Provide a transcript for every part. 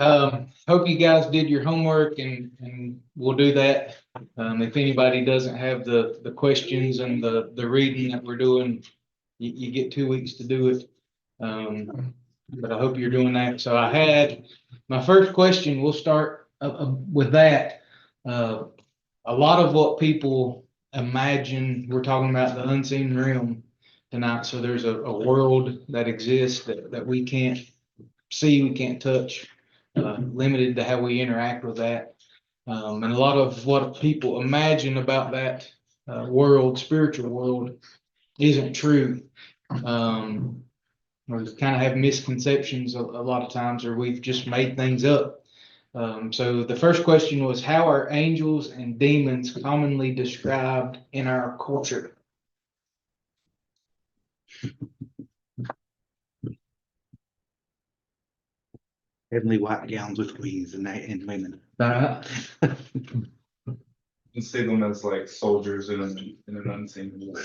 Hope you guys did your homework and we'll do that. If anybody doesn't have the questions and the reading that we're doing, you get 2 weeks to do it. But I hope you're doing that. So I had my first question, we'll start with that. Uh, a lot of what people imagine, we're talking about the unseen realm tonight. So there's a world that exists that we can't see, we can't touch, limited to how we interact with that. And a lot of what people imagine about that world, spiritual world, isn't true. We kind of have misconceptions a lot of times, or we've just made things up. So the first question was, how are angels and demons commonly described in our culture? Heavenly white gowns with wings and women. You see them as like soldiers in an unseen war.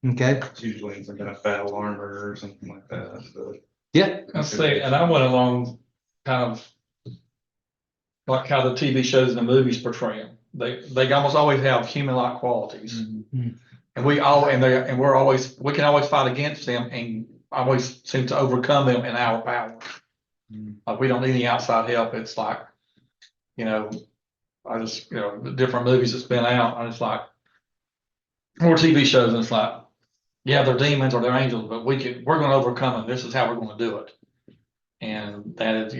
Okay. It's usually in some kind of battle armor or something like that. So Yeah. I say, and I went along kind of like how the TV shows and the movies portray them. They almost always have human-like qualities. And we can always fight against them and always seem to overcome them in our power. Like we don't need any outside help. It's like, the different movies that's been out, and it's like more TV shows, and it's like, yeah, they're demons or they're angels, but we're gonna overcome them. This is how we're gonna do it. And that is,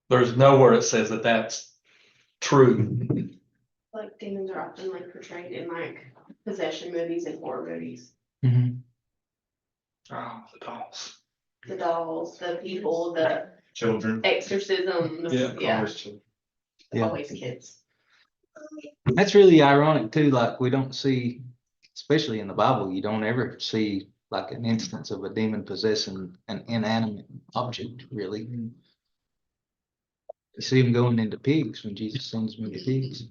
there's nowhere it says that that's true. Like demons are often like portrayed in like possession movies and horror movies. Mhm. Oh, the dolls. The dolls, the people, the children. exorcism, yeah, Always children. Yeah. always kids. That's really ironic too. Like we don't see, especially in the Bible, you don't ever see like an instance of a demon possessing an inanimate object, really. You see him going into pigs when Jesus sends them into pigs.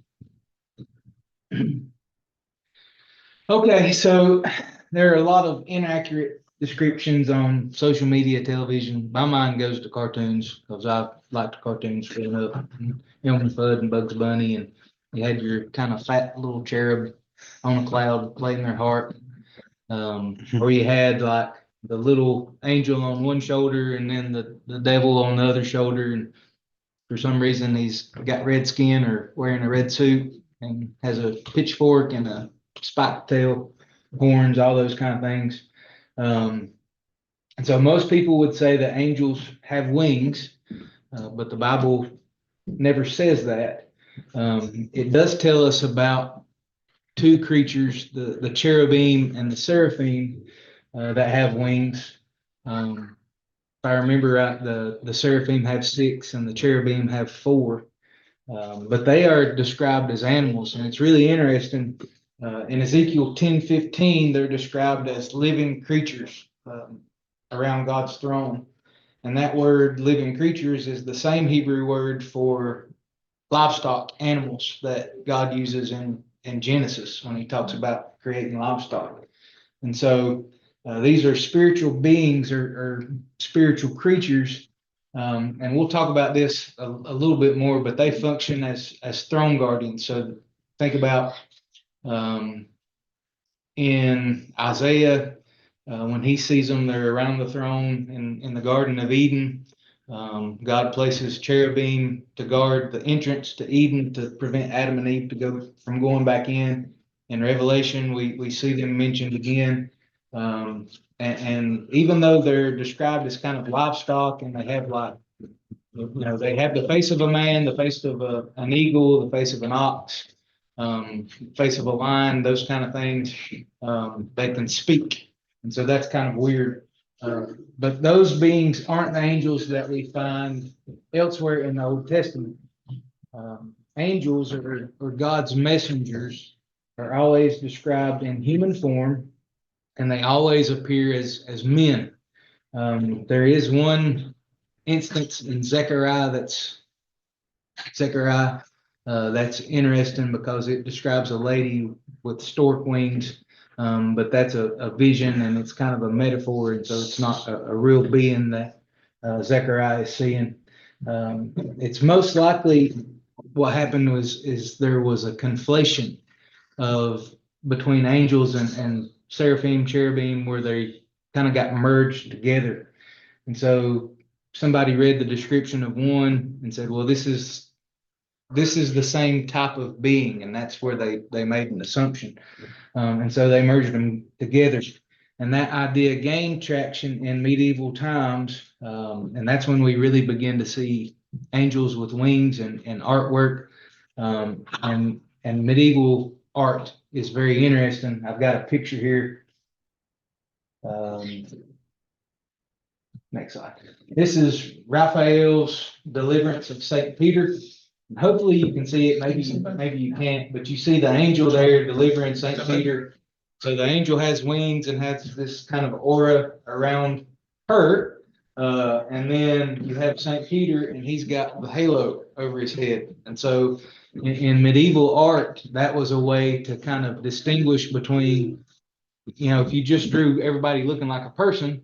Okay, so there are a lot of inaccurate descriptions on social media, television. My mind goes to cartoons because I liked cartoons growing up. Elmer Fudd and Bugs Bunny, and you had your kind of fat little cherub on a cloud playing their harp. Or you had like the little angel on one shoulder and then the devil on the other shoulder. And for some reason, he's got red skin or wearing a red suit and has a pitchfork and a spiked tail, horns, all those kind of things. And so most people would say that angels have wings, but the Bible never says that. It does tell us about two creatures, the cherubim and the seraphim, that have wings. If I remember right, the seraphim have 6 and the cherubim have 4. But they are described as animals, and it's really interesting. In Ezekiel 10:15, they're described as living creatures around God's throne. And that word living creatures is the same Hebrew word for livestock, animals, that God uses in Genesis when he talks about creating livestock. And so these are spiritual beings or spiritual creatures. And we'll talk about this a little bit more, but they function as throne guardians. So think about in Isaiah, when he sees them, they're around the throne in the Garden of Eden. God places cherubim to guard the entrance to Eden to prevent Adam and Eve from going back in. In Revelation, we see them mentioned again. And even though they're described as kind of livestock and they have like, they have the face of a man, the face of an eagle, the face of an ox, face of a lion, those kind of things, they can speak. And so that's kind of weird. But those beings aren't the angels that we find elsewhere in the Old Testament. Angels or God's messengers are always described in human form, and they always appear as men. There is one instance in Zechariah that's interesting because it describes a lady with stork wings, but that's a vision and it's kind of a metaphor, and so it's not a real being that Zechariah is seeing. It's most likely what happened is there was a conflation of between angels and seraphim, cherubim, where they kind of got merged together. And so somebody read the description of one and said, well, this is the same type of being, and that's where they made an assumption. And so they merged them together. And that idea gained traction in medieval times. And that's when we really begin to see angels with wings and artwork. And medieval art is very interesting. I've got a picture here. Next slide. This is Raphael's Deliverance of Saint Peter. And hopefully you can see it. Maybe you can't, but you see the angel there delivering Saint Peter. So the angel has wings and has this kind of aura around her. And then you have Saint Peter, and he's got the halo over his head. And so in medieval art, that was a way to kind of distinguish between, if you just drew everybody looking like a person,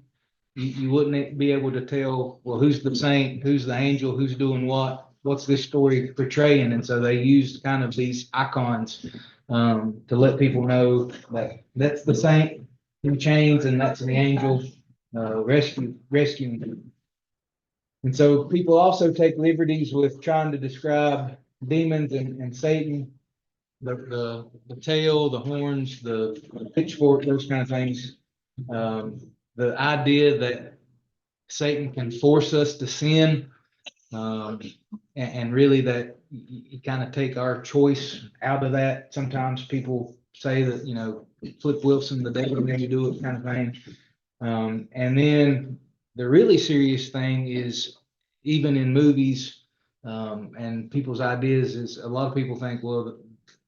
you wouldn't be able to tell, well, who's the saint, who's the angel, who's doing what's this story portraying. And so they used kind of these icons to let people know that that's the saint in chains and that's the angel rescuing them. And so people also take liberties with trying to describe demons and Satan, the tail, the horns, the pitchfork, those kind of things. The idea that Satan can force us to sin, and really that you kind of take our choice out of that. Sometimes people say that, Flip Wilson, the devil made you do it kind of thing. And then the really serious thing is, even in movies, and people's ideas is, a lot of people think, well,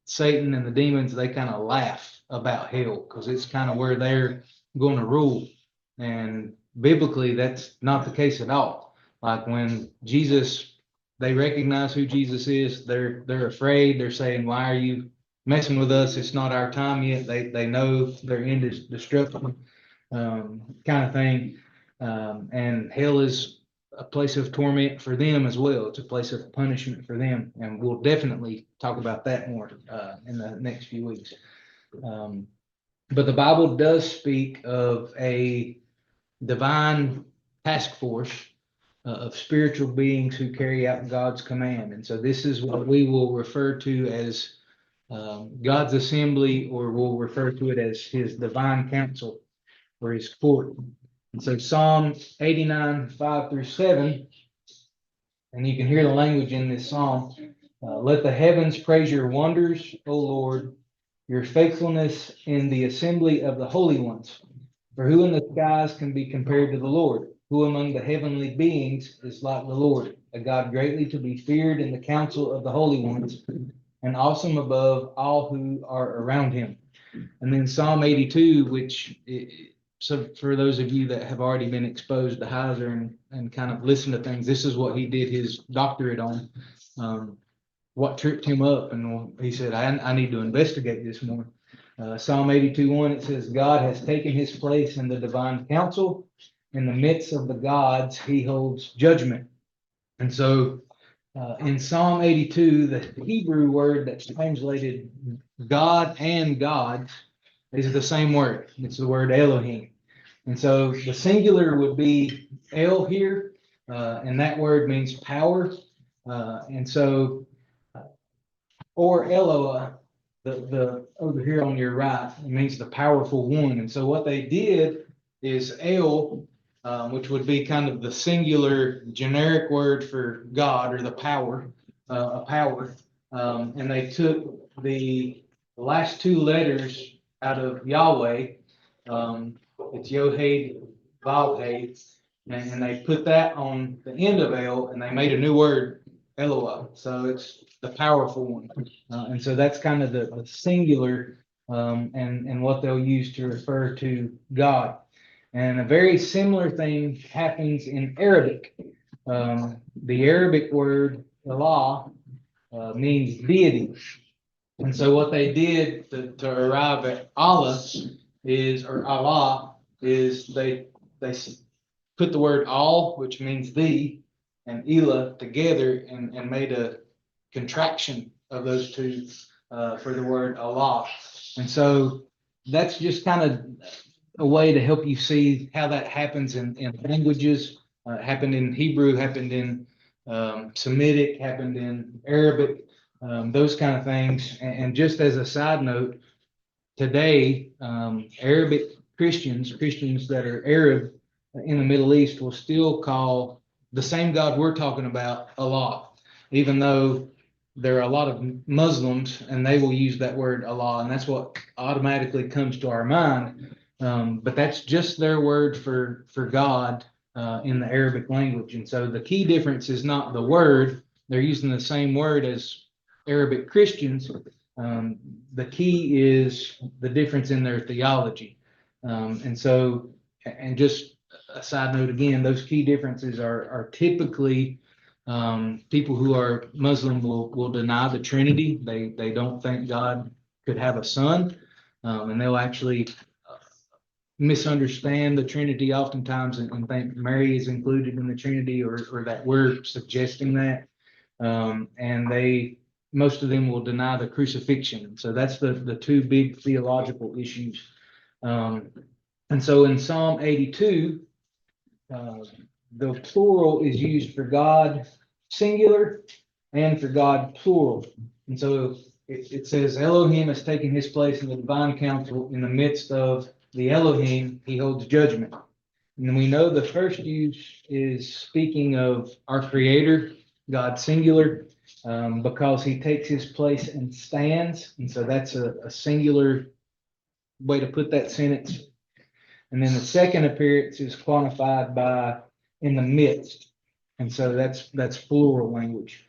Satan and the demons, they kind of laugh about hell because it's kind of where they're going to rule. And biblically, that's not the case at all. Like when they recognize who Jesus is, they're afraid. They're saying, why are you messing with us? It's not our time yet. They know their end is destruction, kind of thing. And hell is a place of torment for them as well. It's a place of punishment for them. And we'll definitely talk about that more in the next few weeks. But the Bible does speak of a divine task force of spiritual beings who carry out God's command. And so this is what we will refer to as God's assembly, or we'll refer to it as his divine council or his court. And so Psalm 89, 5-7, and you can hear the language in this psalm. Let the heavens praise your wonders, O Lord, your faithfulness in the assembly of the holy ones. For who in the skies can be compared to the Lord? Who among the heavenly beings is like the Lord? A God greatly to be feared in the council of the holy ones, and awesome above all who are around him. And then Psalm 82, so for those of you that have already been exposed to Heiser and kind of listened to things, this is what he did his doctorate on. What tripped him up, and he said, I need to investigate this more. Psalm 82:1, it says, God has taken his place in the divine council. In the midst of the gods, he holds judgment. And so in Psalm 82, the Hebrew word that's translated God and gods is the same word. It's the word Elohim. And so the singular would be El here, and that word means power. And so, or Eloah, the over here on your right, it means the powerful one. And so what they did is El, which would be kind of the singular generic word for God, or the power, a power. And they took the last two letters out of Yahweh. It's Yohed, Vavhed, and they put that on the end of El, and they made a new word, Eloah. So it's the powerful one. And so that's kind of the singular, and what they'll use to refer to God. And a very similar thing happens in Arabic. The Arabic word Allah means deity. And so what they did to arrive at Allah is they put the word all, which means the, and Elah together and made a contraction of those two for the word Allah. And so that's just kind of a way to help you see how that happens in languages. Happened in Hebrew, happened in Semitic, happened in Arabic, those kind of things. And just as a side note, today, Arabic Christians that are Arab in the Middle East will still call the same God we're talking about Allah, even though there are a lot of Muslims and they will use that word Allah, and that's what automatically comes to our mind. But that's just their word for God in the Arabic language. And so the key difference is not the word. They're using the same word as Arabic Christians. The key is the difference in their theology. And so, and just a side note again, those key differences are typically people who are Muslim will deny the Trinity. They don't think God could have a son, and they'll actually misunderstand the Trinity oftentimes and think Mary is included in the Trinity or that we're suggesting that. And most of them will deny the crucifixion. So that's the two big theological issues. And so in Psalm 82, the plural is used for God singular and for God plural. And so it says Elohim has taken his place in the divine council. In the midst of the Elohim, he holds judgment. And we know the first use is speaking of our creator, God singular, because he takes his place and stands. And so that's a singular way to put that sentence. And then the second appearance is quantified by in the midst. And so that's plural language.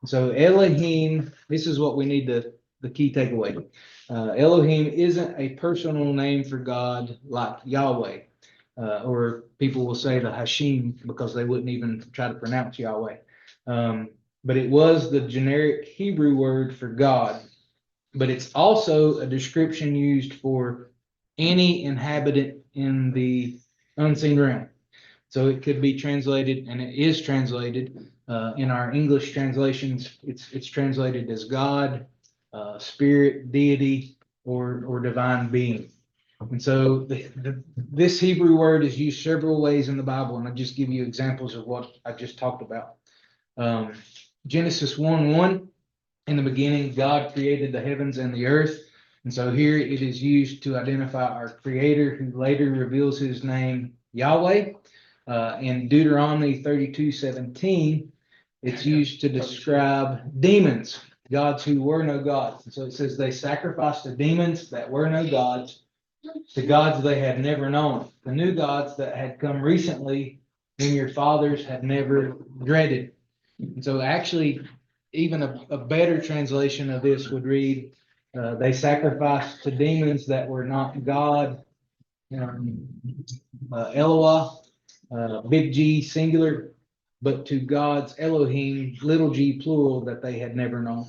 So Elohim, this is what we need the key takeaway. Elohim isn't a personal name for God like Yahweh, or people will say the Hashim because they wouldn't even try to pronounce Yahweh. But it was the generic Hebrew word for God, but it's also a description used for any inhabitant in the unseen realm. So it could be translated, and it is translated in our English translations. It's translated as God, spirit, deity, or divine being. And so this Hebrew word is used several ways in the Bible, and I'll just give you examples of what I just talked about. Genesis 1:1, in the beginning, God created the heavens and the earth. And so here it is used to identify our creator, who later reveals his name Yahweh. In Deuteronomy 32:17, it's used to describe demons, gods who were no gods. And so it says they sacrificed to demons that were no gods, to gods they had never known, the new gods that had come recently, whom your fathers had never dreaded. And so actually, even a better translation of this would read, they sacrificed to demons that were not God, Eloah, big G singular, but to God's Elohim, little g plural, that they had never known.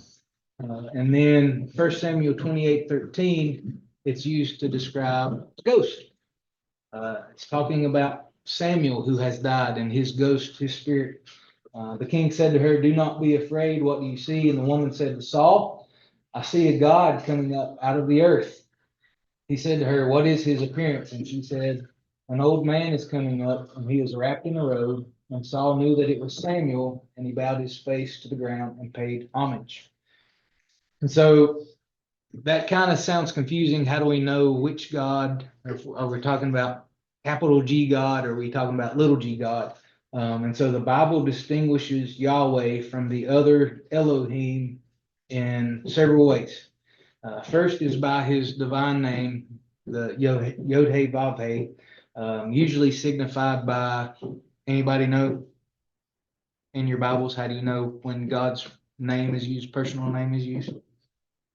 And then 1 Samuel 28:13, it's used to describe a ghost. It's talking about Samuel who has died and his ghost, his spirit. The king said to her, "Do not be afraid. What do you see?" And the woman said to Saul, "I see a God coming up out of the earth." He said to her, "What is his appearance?" And she said, "An old man is coming up, and he is wrapped in a robe." And Saul knew that it was Samuel, and he bowed his face to the ground and paid homage. And so that kind of sounds confusing. How do we know which God? Are we talking about capital G God, or are we talking about little g God? And so the Bible distinguishes Yahweh from the other Elohim in several ways. First is by his divine name, the Yod-Heh-Vav-Heh, usually signified by, anybody know in your Bibles, how do you know when God's name is used, personal name is used?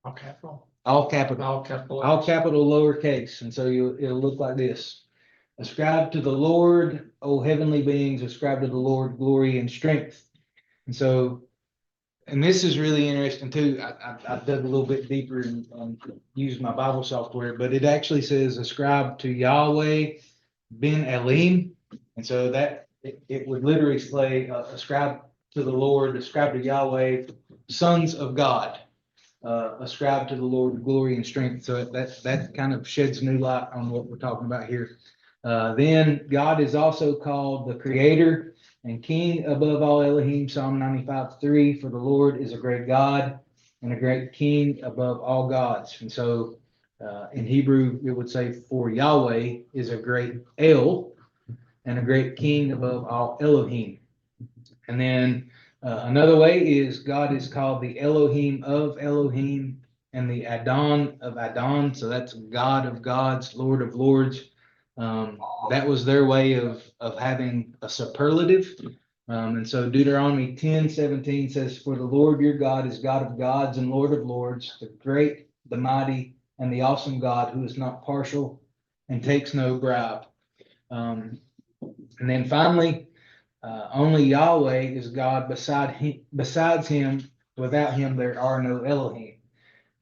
All capital. All capital. All capital. All capital, lowercase. And so it'll look like this. Ascribe to the Lord, O heavenly beings, ascribe to the Lord glory and strength. And so, and this is really interesting too. I dug a little bit deeper and used my Bible software, but it actually says ascribe to Yahweh ben Elim. And so that it would literally say, ascribe to the Lord, ascribe to Yahweh, sons of God. Ascribe to the Lord glory and strength. So that kind of sheds new light on what we're talking about here. Then God is also called the creator and king above all Elohim, Psalm 95:3, for the Lord is a great God and a great king above all gods. And so in Hebrew, it would say, for Yahweh is a great El and a great king above all Elohim. And then another way is God is called the Elohim of Elohim and the Adon of Adon. So that's God of gods, Lord of lords. That was their way of having a superlative. And so Deuteronomy 10:17 says, for the Lord your God is God of gods and Lord of lords, the great, the mighty, and the awesome God who is not partial and takes no bribe. And then finally, only Yahweh is God. Besides him, without him, there are no Elohim.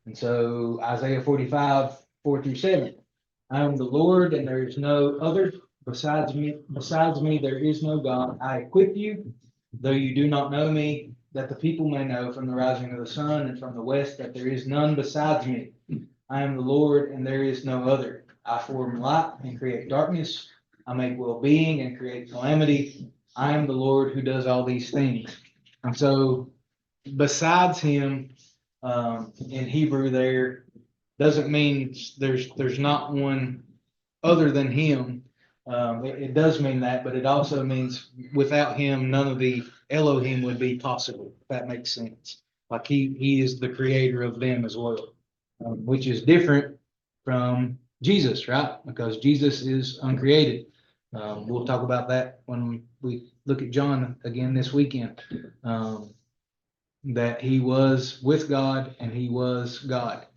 And so Isaiah 45:4-7, I am the Lord and there is no other. Besides me, there is no God. I equip you, though you do not know me, that the people may know from the rising of the sun and from the west that there is none besides me. I am the Lord and there is no other. I form light and create darkness. I make well-being and create calamity. I am the Lord who does all these things. And so besides him, in Hebrew there doesn't mean there's not one other than him. It does mean that, but it also means without him, none of the Elohim would be possible, if that makes sense. Like he is the creator of them as well, which is different from Jesus, right? Because Jesus is uncreated. We'll talk about that when we look at John again this weekend. That he was with God and he was God.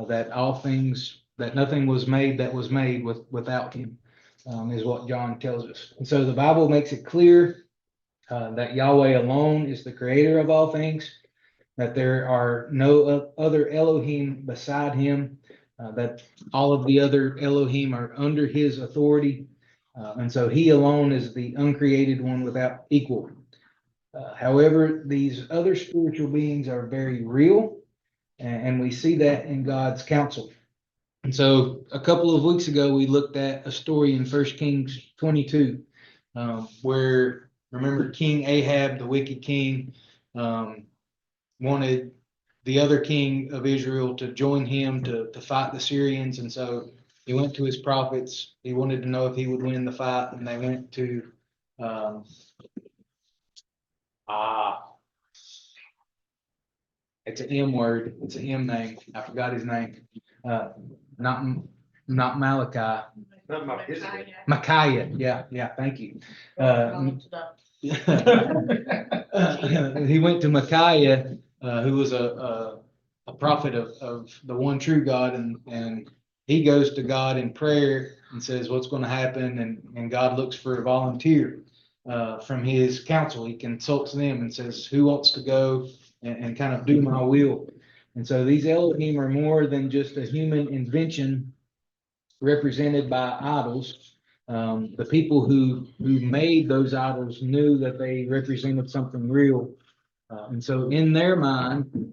That all things, that nothing was made that was made without him, is what John tells us. And so the Bible makes it clear that Yahweh alone is the creator of all things, that there are no other Elohim beside him, that all of the other Elohim are under his authority. And so he alone is the uncreated one without equal. However, these other spiritual beings are very real, and we see that in God's counsel. And so a couple of weeks ago, we looked at a story in 1 Kings 22, where, remember, King Ahab, the wicked king, wanted the other king of Israel to join him to fight the Syrians. And so he went to his prophets. He wanted to know if he would win the fight. And they went to, it's an M word. It's an M name. I forgot his name. Not Malachi. Micaiah. Yeah. Thank you. He went to Micaiah, who was a prophet of the one true God, and he goes to God in prayer and says, what's going to happen? And God looks for a volunteer from his council. He consults them and says, who wants to go and kind of do my will? And so these Elohim are more than just a human invention represented by idols. The people who made those idols knew that they represented something real. And so in their mind,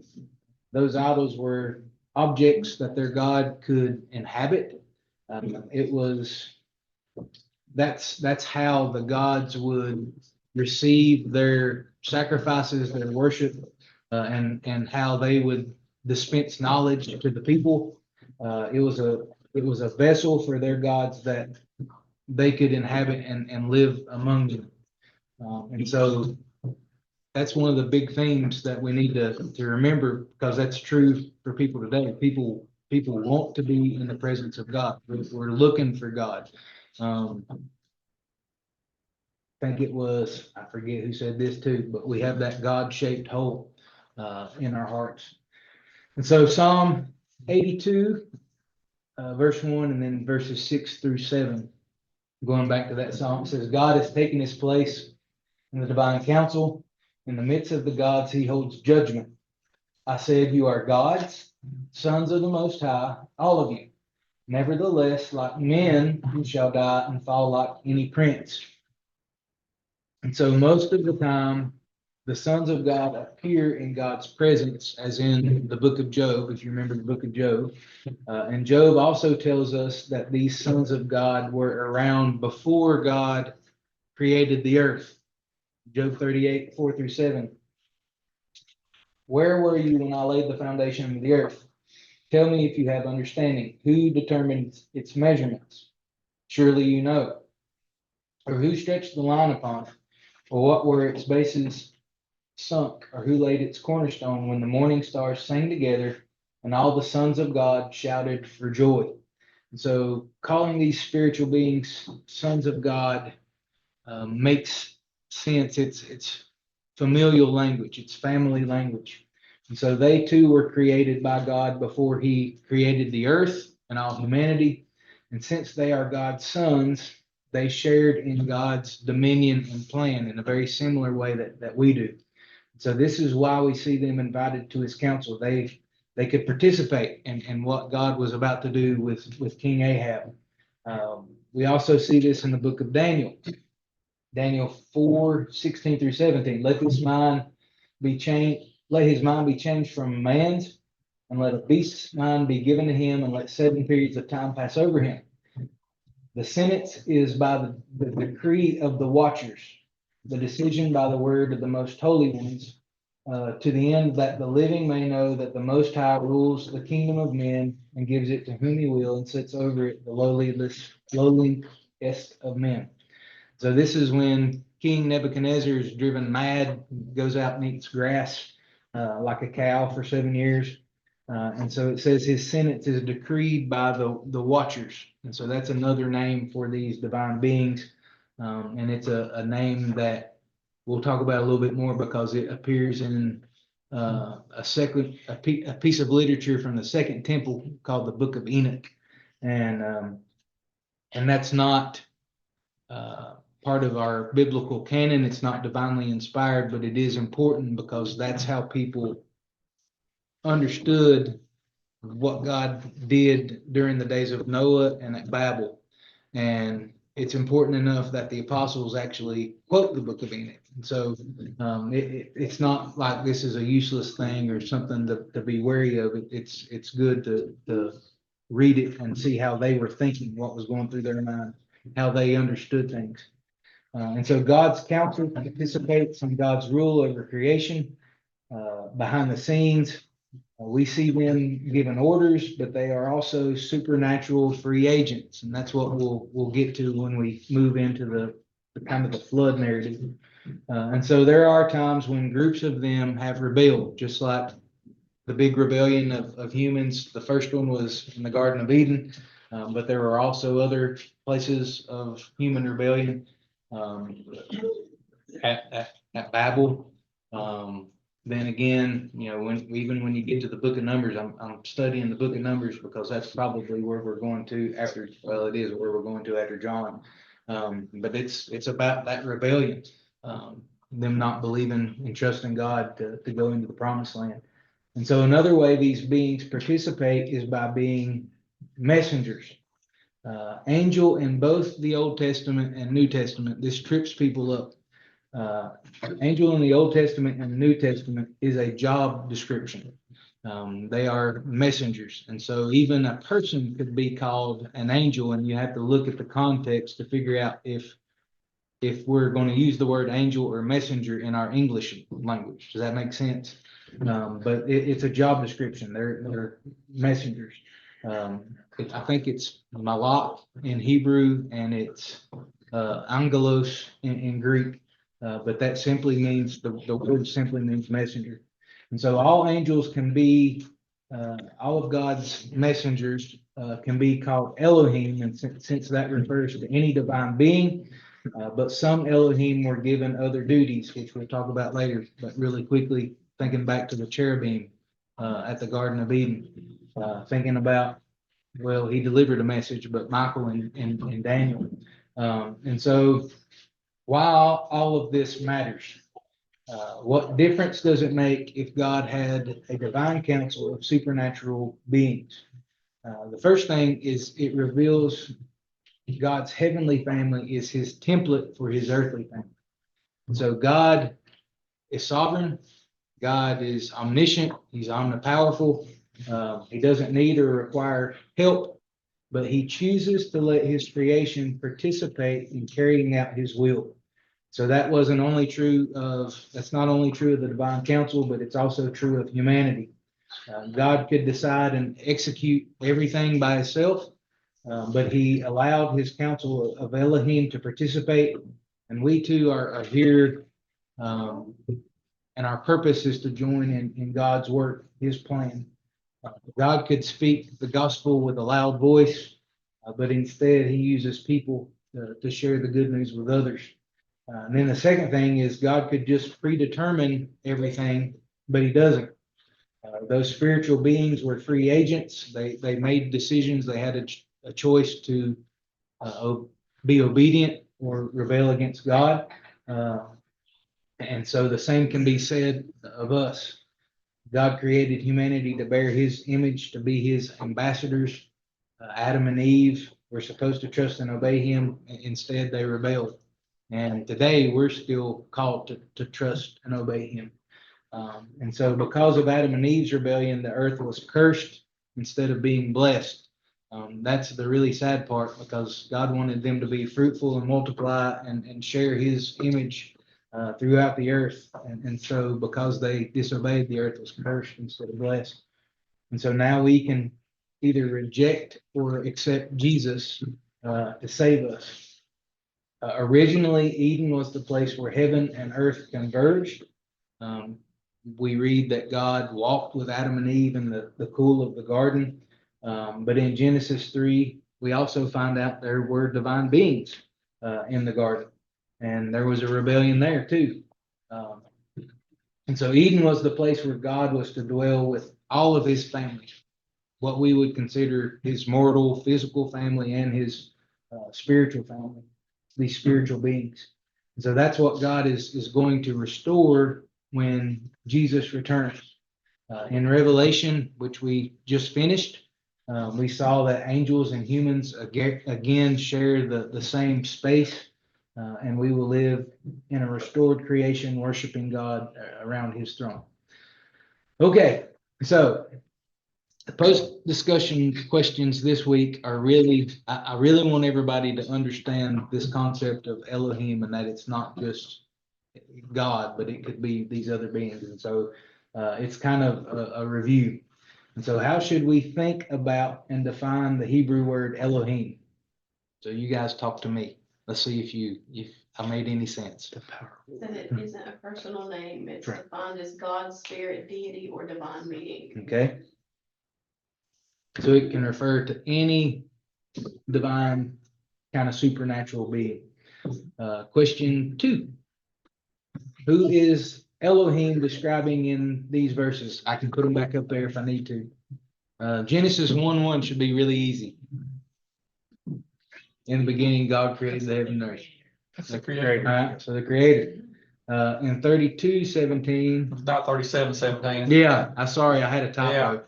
those idols were objects that their God could inhabit. That's how the gods would receive their sacrifices, their worship, and how they would dispense knowledge to the people. It was a vessel for their gods that they could inhabit and live among them. And so that's one of the big themes that we need to remember, because that's true for people today. People want to be in the presence of God. We're looking for God. I think it was, I forget who said this too, but we have that God-shaped hole in our hearts. And so Psalm 82, verse 1, and then verses 6-7. Going back to that psalm, it says, God has taken his place in the divine council. In the midst of the gods, he holds judgment. I said, you are gods, sons of the Most High, all of you. Nevertheless, like men, you shall die and fall like any prince. And so most of the time, the sons of God appear in God's presence, as in the book of Job, if you remember the book of Job. And Job also tells us that these sons of God were around before God created the earth. Job 38, 4-7. Where were you when I laid the foundation of the earth? Tell me if you have understanding. Who determined its measurements? Surely you know. Or who stretched the line upon it? Or what were its bases sunk? Or who laid its cornerstone when the morning stars sang together and all the sons of God shouted for joy? And so calling these spiritual beings sons of God makes sense. It's familial language. It's family language. And so they too were created by God before he created the earth and all humanity. And since they are God's sons, they shared in God's dominion and plan in a very similar way that we do. So this is why we see them invited to his council. They could participate in what God was about to do with King Ahab. We also see this in the book of Daniel. Daniel 4:16-17. Let his mind be changed from man's, and let a beast's mind be given to him, and let 7 periods of time pass over him. The sentence is by the decree of the watchers, the decision by the word of the most holy ones, to the end that the living may know that the Most High rules the kingdom of men and gives it to whom he will, and sets over it the lowliest of men. So this is when King Nebuchadnezzar is driven mad, goes out and eats grass like a cow for 7 years. And so it says his sentence is decreed by the watchers. And so that's another name for these divine beings. And it's a name that we'll talk about a little bit more because it appears in a piece of literature from the Second Temple called the Book of Enoch. And that's not part of our biblical canon. It's not divinely inspired, but it is important because that's how people understood what God did during the days of Noah and at Babel. And it's important enough that the apostles actually quote the book of Enoch. And so it's not like this is a useless thing or something to be wary of. It's good to read it and see how they were thinking, what was going through their mind, how they understood things. And so God's counsel participates in God's rule over creation. Behind the scenes, we see them giving orders, but they are also supernatural free agents. And that's what we'll get to when we move into the kind of the flood narrative. And so there are times when groups of them have rebelled, just like the big rebellion of humans. The first one was in the Garden of Eden, but there were also other places of human rebellion. At Babel. Then again, even when you get to the book of Numbers, I'm studying the book of Numbers because that's probably where we're going to after, well, it is where we're going to after John. But it's about that rebellion, them not believing and trusting God to go into the promised land. And so another way these beings participate is by being messengers. Angel in both the Old Testament and New Testament, this trips people up. Angel in the Old Testament and the New Testament is a job description. They are messengers. And so even a person could be called an angel, and you have to look at the context to figure out if we're going to use the word angel or messenger in our English language. Does that make sense? But it's a job description. They're messengers. I think it's malak in Hebrew, and it's angelos in Greek. But that simply means, the word simply means messenger. And so all angels can be, all of God's messengers can be called Elohim, and since that refers to any divine being, but some Elohim were given other duties, which we'll talk about later. But really quickly, thinking back to the cherubim at the Garden of Eden, thinking about, well, he delivered a message, but Michael and Daniel. And so while all of this matters, what difference does it make if God had a divine council of supernatural beings? The first thing is it reveals God's heavenly family is his template for his earthly family. So God is sovereign. God is omniscient. He's omnipowerful. He doesn't need or require help, but he chooses to let his creation participate in carrying out his will. So that's not only true of the divine council, but it's also true of humanity. God could decide and execute everything by himself, but he allowed his council of Elohim to participate, and we too are here. Um, and our purpose is to join in God's work, his plan. God could speak the gospel with a loud voice, but instead he uses people to share the good news with others. And then the second thing is God could just predetermine everything, but he doesn't. Those spiritual beings were free agents. They made decisions. They had a choice to be obedient or rebel against God. And so the same can be said of us. God created humanity to bear his image, to be his ambassadors. Adam and Eve were supposed to trust and obey him. Instead, they rebelled. And today we're still called to trust and obey him. And so because of Adam and Eve's rebellion, the earth was cursed instead of being blessed. That's the really sad part, because God wanted them to be fruitful and multiply and share his image throughout the earth. And so because they disobeyed, the earth was cursed instead of blessed. And so now we can either reject or accept Jesus to save us. Originally, Eden was the place where heaven and earth converged. We read that God walked with Adam and Eve in the cool of the garden. But in Genesis 3, we also find out there were divine beings in the garden. And there was a rebellion there too. And so Eden was the place where God was to dwell with all of his family, what we would consider his mortal, physical family and his spiritual family, these spiritual beings. And so that's what God is going to restore when Jesus returns. In Revelation, which we just finished, we saw that angels and humans again share the same space, and we will live in a restored creation, worshiping God around his throne. Okay, so the post-discussion questions this week are really, I really want everybody to understand this concept of Elohim, and that it's not just God, but it could be these other beings. And so it's kind of a review. And so how should we think about and define the Hebrew word Elohim? So you guys talk to me. Let's see if I made any sense. The power. That it isn't a personal name, it's Right. defined as God's spirit, deity, or divine being. Okay. So it can refer to any divine kind of supernatural being. Question 2. Who is Elohim describing in these verses? I can put them back up there if I need to. Genesis 1:1 should be really easy. In the beginning, God created the heaven and earth. That's the creator. All right, so the creator. In 32:17. It's not 37:17. Yeah, sorry, I had a typo.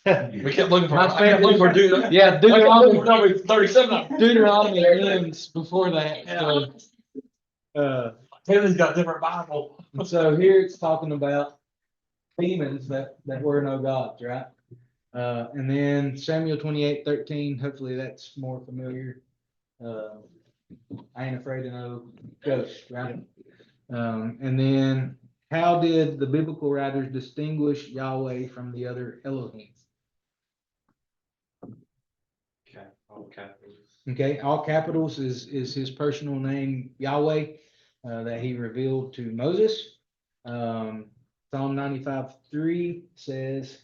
We kept looking for, My I kept looking for family- Deuteronomy. Yeah, I kept looking for Deuteronomy, number 37. Deuteronomy ends before that. So, Taylor's got a different Bible. and so here it's talking about demons that were no gods, right? And then Samuel 28:13, hopefully that's more familiar. I ain't afraid of no ghosts, right? And then how did the biblical writers distinguish Yahweh from the other Elohim? Okay, all capitals. Okay, all capitals is his personal name, Yahweh, that he revealed to Moses. Psalm 95:3 says,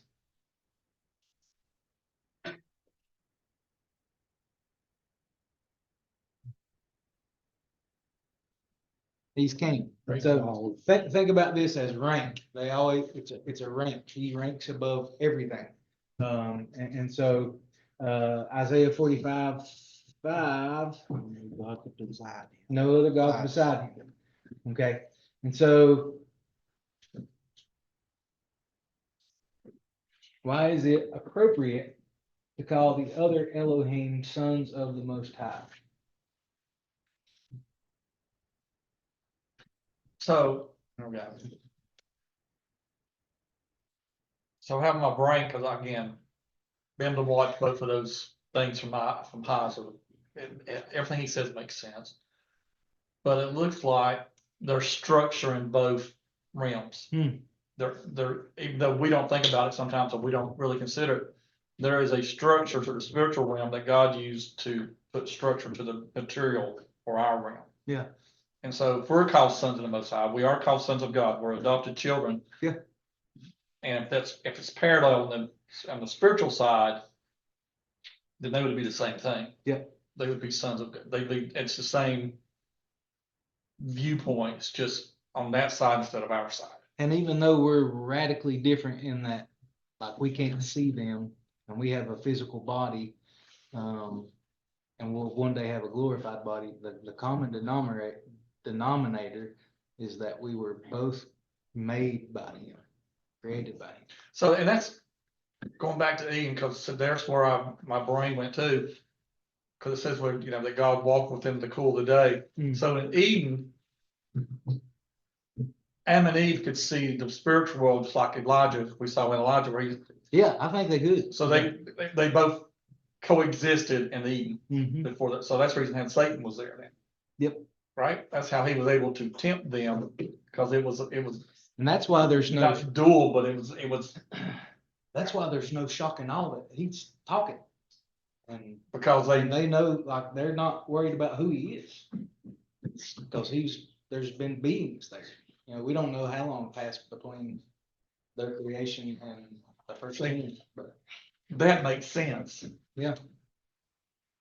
he's king. So think about this as rank. They always, it's a rank. He ranks above everything. And so Isaiah 45:5, God could decide. no other God beside him. Okay, and so why is it appropriate to call the other Elohim sons of the Most High? So, okay. So having my brain, cause again, been able to watch both of those things from high, so everything he says makes sense. But it looks like there's structure in both realms. Hmm. Even though we don't think about it sometimes, or we don't really consider it, there is a structure to the spiritual realm that God used to put structure to the material for our realm. Yeah. And so if we're called sons of the Most High, we are called sons of God, we're adopted children. Yeah. And if it's parallel on the spiritual side, then they would be the same thing. Yeah. They would be sons of, it's the same viewpoints, just on that side instead of our side. And even though we're radically different in that, like, we can't see them and we have a physical body, and we'll one day have a glorified body, the common denominator is that we were both made by him, created by him. So, and that's going back to Eden, because there's where my brain went to. Because it says where, that God walked with them to cool the day. Mm. So in Eden, Adam and Eve could see the spiritual world just like Elijah, we saw in Elijah, Yeah, I think they could. so they both coexisted in Eden Mhm. before that. So that's the reason that Satan was there then. Yep. Right? That's how he was able to tempt them, because it was And that's why there's no, not dual, but it was that's why there's no shock and awe that he's talking. And because they know, like, they're not worried about who he is. Because there's been beings there. We don't know how long passed between their creation and the first thing, but that makes sense. Yeah.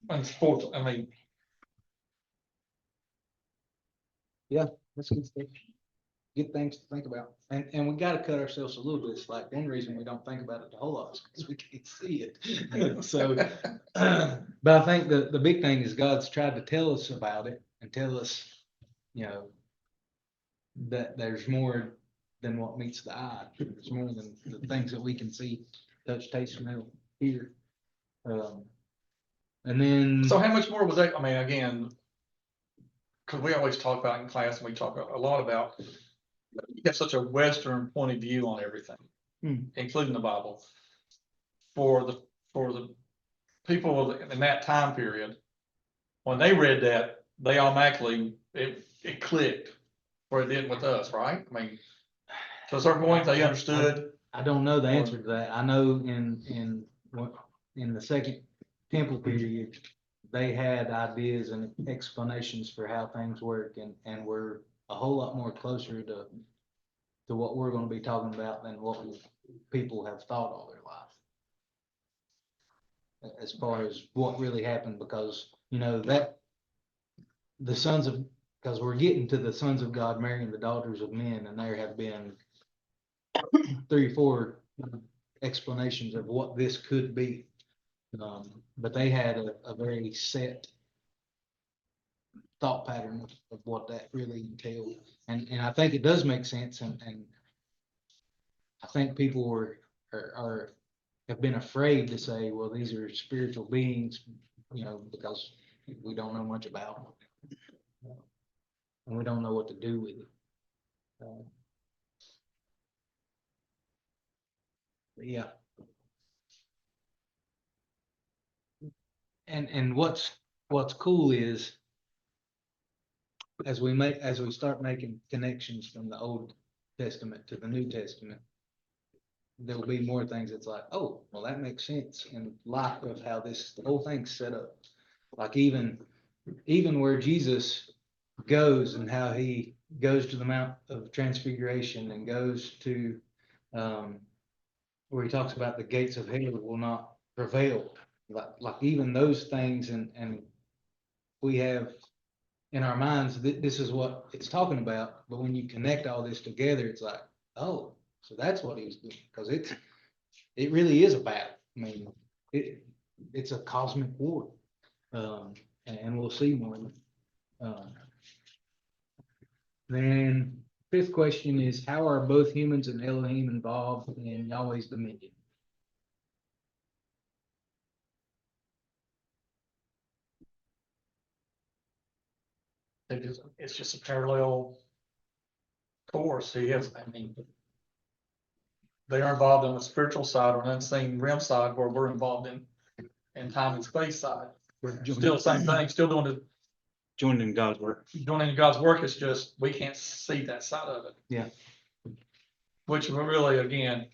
And sports, I mean, that's good stuff. Good things to think about. And we gotta cut ourselves a little bit slack. One reason we don't think about it a whole lot is because we can't see it. So, but I think the big thing is God's tried to tell us about it and tell us, that there's more than what meets the eye. There's more than the things that we can see, touch, taste, smell, hear. And then, so how much more was that? I mean, again, because we always talk about in class, and we talk a lot about, you have such a Western point of view on everything, including the Bible. For the people in that time period, when they read that, they automatically, it clicked, where it didn't with us, right? I mean, to a certain point, they understood. I don't know the answer to that. I know in the second temple period, they had ideas and explanations for how things work, and were a whole lot more closer to what we're gonna be talking about than what people have thought all their life. As far as what really happened, because, that the sons of, because we're getting to the sons of God marrying the daughters of men, and there have been 3 or 4 explanations of what this could be. But they had a very set thought pattern of what that really entailed. And I think it does make sense, and I think people have been afraid to say, well, these are spiritual beings, because we don't know much about them. And we don't know what to do with it. Yeah. And what's cool is, as we start making connections from the Old Testament to the New Testament, there'll be more things that's like, oh, well, that makes sense in light of how the whole thing's set up. Like even where Jesus goes and how he goes to the Mount of Transfiguration and goes to where he talks about the gates of hell will not prevail. Like even those things, and we have in our minds that this is what it's talking about, but when you connect all this together, it's like, oh, so that's what he was doing, because it really is a battle. I mean, it's a cosmic war, and we'll see more. Then 5th question is, how are both humans and Elohim involved in Yahweh's dominion? It's just a parallel course, he has, I mean, they are involved in the spiritual side or unseen realm side where we're involved in time and space side. Still same thing, still Joining God's work. doing in God's work, it's just, we can't see that side of it. Yeah. Which really, again,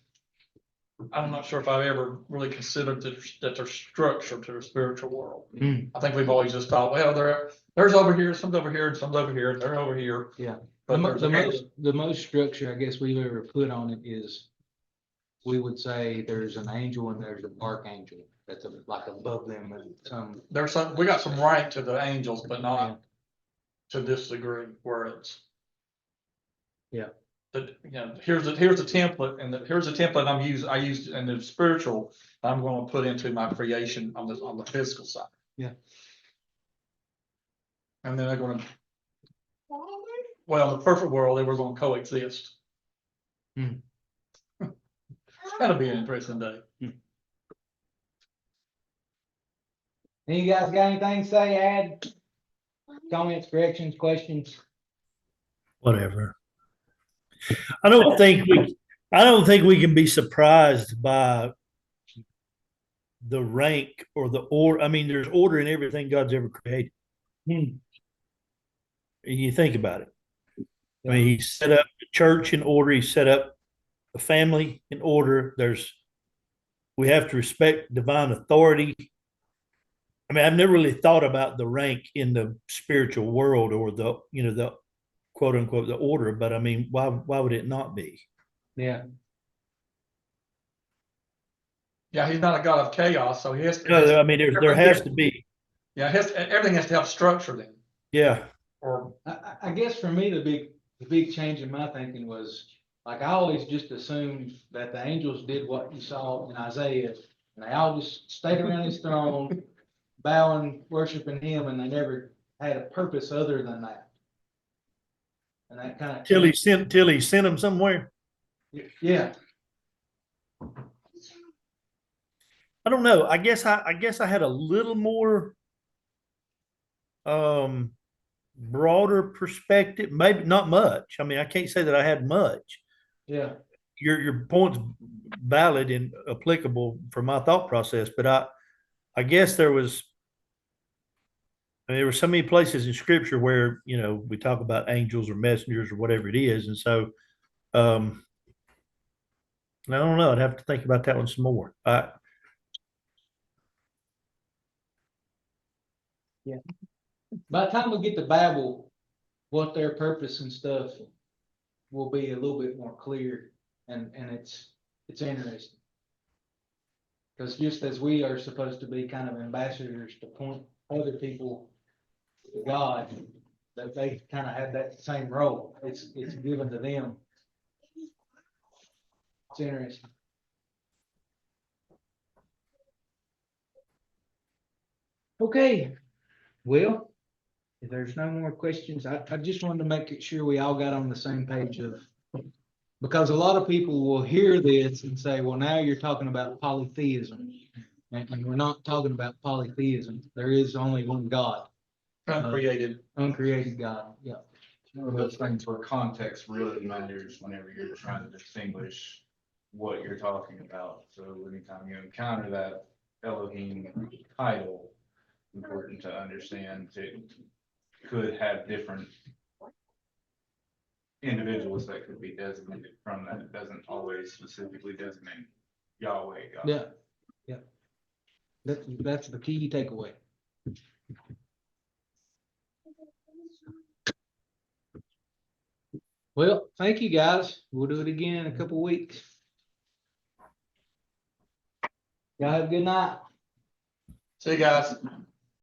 I'm not sure if I've ever really considered that there's structure to the spiritual world. Hmm. I think we've always just thought, well, there's over here, some's over here, and some's over here, and they're over here. Yeah. But The most structure I guess we've ever put on it is, we would say there's an angel and there's an archangel that's like above them and some. there's some, we got some rank to the angels, but not to this degree where it's. Yeah. But, you know, here's the template, and here's the template I used in the spiritual, I'm gonna put into my creation on the physical side. Yeah. And then they're gonna, well, in the perfect world, they were gonna coexist. Hmm. It's gonna be an interesting day. Any guys got anything to say, add? Comments, corrections, questions? Whatever. I don't think we can be surprised by the rank or the order. I mean, there's order in everything God's ever created. You think about it. I mean, he set up the church in order. He set up the family in order. We have to respect divine authority. I mean, I've never really thought about the rank in the spiritual world or the quote unquote, the order, but I mean, why would it not be? Yeah. Yeah, he's not a god of chaos, so he has to. No, I mean, there has to be. Yeah, everything has to have structure then, Yeah. or, I guess for me, the big change in my thinking was, like, I always just assumed that the angels did what you saw in Isaiah, and they all just stayed around his throne, bowing, worshiping him, and they never had a purpose other than that. And that kind of. Till he sent them somewhere. Yeah, I don't know. I guess I had a little more broader perspective. Maybe not much. I mean, I can't say that I had much. yeah, Your point's valid and applicable for my thought process, but I guess there were so many places in scripture where, we talk about angels or messengers or whatever it is. And so, I don't know. I'd have to think about that one some more. by the time we get to Babel, what their purpose and stuff will be a little bit more clear, and it's interesting. Because just as we are supposed to be kind of ambassadors to point other people to God, that they kind of have that same role. It's given to them. It's interesting. Okay, well, if there's no more questions, I just wanted to make sure we all got on the same page because a lot of people will hear this and say, well, now you're talking about polytheism. And we're not talking about polytheism. There is only one God. uncreated. Uncreated God, yeah. One of those things where context really matters whenever you're trying to distinguish what you're talking about. So anytime you encounter that Elohim title, important to understand it could have different individuals that could be designated from that. It doesn't always specifically designate Yahweh God. Yeah, yeah. That's the key takeaway. Well, thank you, guys. We'll do it again in a couple weeks. Y'all have a good night. See you guys.